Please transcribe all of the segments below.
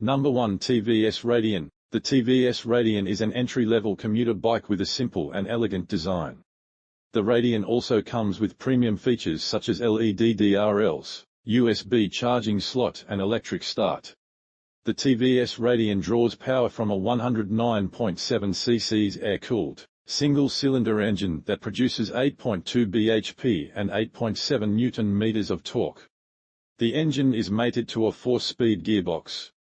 Number 1, TVS Radian. The TVS Radian is an entry-level commuter bike with a simple and elegant design. The Radian also comes with premium features such as LED DRLs, USB charging slot and electric start. The TVS Radian draws power from a 109.7cc air-cooled, single-cylinder engine that produces 8.2 bhp and 8.7 Nm of torque. The engine is mated to a 4-speed gearbox.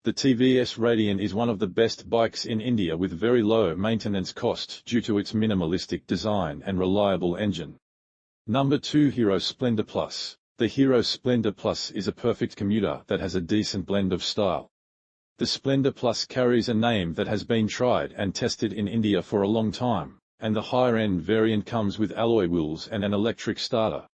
The TVS Radian is one of the best bikes in India with very low maintenance cost due to its minimalistic design and reliable engine. Number 2, Hero Splendor Plus. The Hero Splendor Plus is a perfect commuter that has a decent blend of style. The Splendor Plus carries a name that has been tried and tested in India for a long time, and the higher-end variant comes with alloy wheels and an electric starter.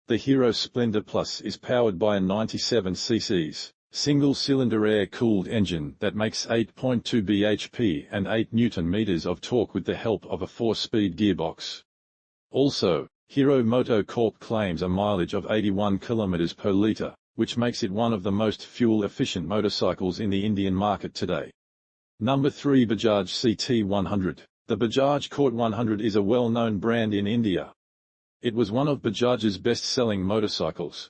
The Hero Splendor Plus is powered by a 97cc, single-cylinder air-cooled engine that makes 8.2 bhp and 8 Nm of torque with the help of a 4-speed gearbox. Also, Hero MotoCorp claims a mileage of 81 km per litre, which makes it one of the most fuel-efficient motorcycles in the Indian market today. Number 3, Bajaj CT100. The Bajaj Court 100 is a well-known brand in India. It was one of Bajaj's best-selling motorcycles.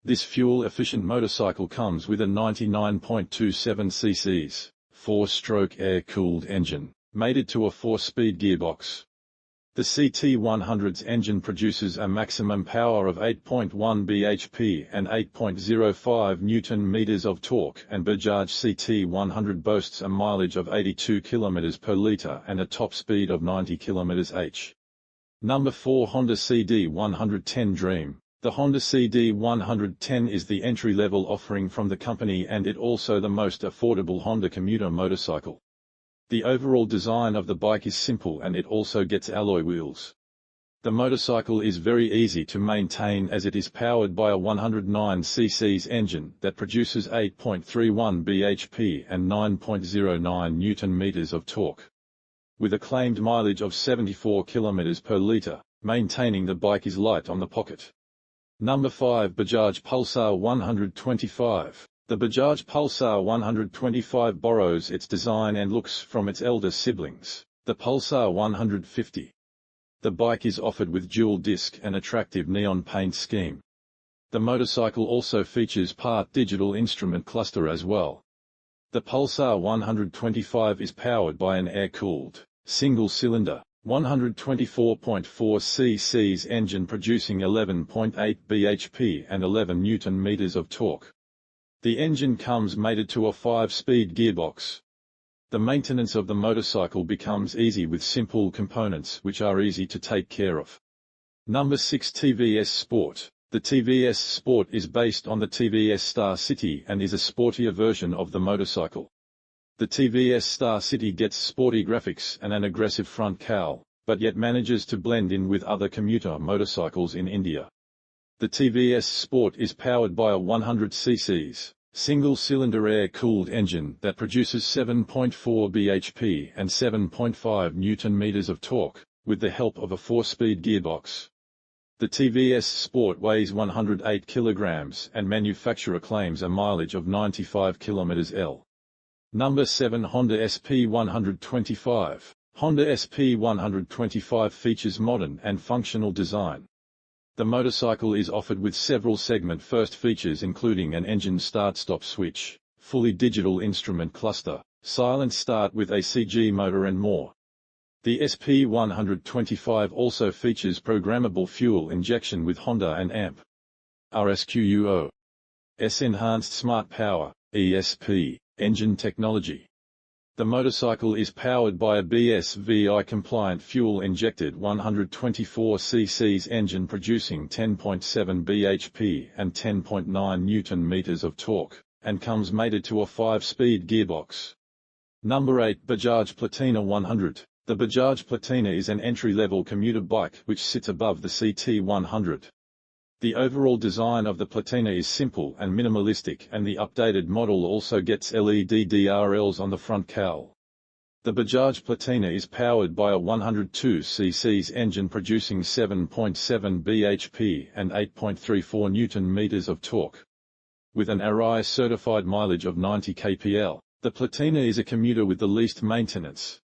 This fuel-efficient motorcycle comes with a 99.27cc, 4-stroke air-cooled engine, mated to a 4-speed gearbox. The CT100's engine produces a maximum power of 8.1 bhp and 8.05 Nm of torque, and Bajaj CT100 boasts a mileage of 82 km per litre and a top speed of 90 km/h. Number 4, Honda CD110 Dream. The Honda CD110 is the entry-level offering from the company, and it also the most affordable Honda commuter motorcycle. The overall design of the bike is simple and it also gets alloy wheels. The motorcycle is very easy to maintain as it is powered by a 109cc engine that produces 8.31 bhp and 9.09 Nm of torque. With a claimed mileage of 74 km per litre, maintaining the bike is light on the pocket. Number 5, Bajaj Pulsar 125. The Bajaj Pulsar 125 borrows its design and looks from its elder siblings, the Pulsar 150. The bike is offered with dual disc and attractive neon paint scheme. The motorcycle also features part digital instrument cluster as well. The Pulsar 125 is powered by an air-cooled, single-cylinder, 124.4cc engine producing 11.8 bhp and 11 Nm of torque. The engine comes mated to a 5-speed gearbox. The maintenance of the motorcycle becomes easy with simple components which are easy to take care of. Number 6, TVS Sport. The TVS Sport is based on the TVS Star City and is a sportier version of the motorcycle. The TVS Star City gets sporty graphics and an aggressive front cowl, but yet manages to blend in with other commuter motorcycles in India. The TVS Sport is powered by a 100cc, single-cylinder air-cooled engine that produces 7.4 bhp and 7.5 Nm of torque, with the help of a 4-speed gearbox. The TVS Sport weighs 108 kg and manufacturer claims a mileage of 95 km/l. Number 7, Honda SP125. Honda SP125 features modern and functional design. The motorcycle is offered with several segment-first features including an engine start-stop switch, fully digital instrument cluster, silent start with ACG motor and more. The SP125 also features programmable fuel injection with Honda and AMP RSQUO S Enhanced Smart Power, ESP, engine technology. The motorcycle is powered by a BSVI-compliant fuel-injected 124cc engine producing 10.7 bhp and 10.9 Nm of torque, and comes mated to a 5-speed gearbox. Number 8, Bajaj Platina 100. The Bajaj Platina is an entry-level commuter bike which sits above the CT100. The overall design of the Platina is simple and minimalistic, and the updated model also gets LED DRLs on the front cowl. The Bajaj Platina is powered by a 102cc engine producing 7.7 bhp and 8.34 Nm of torque. With an ARIA certified mileage of 90 kpl, the Platina is a commuter with the least maintenance.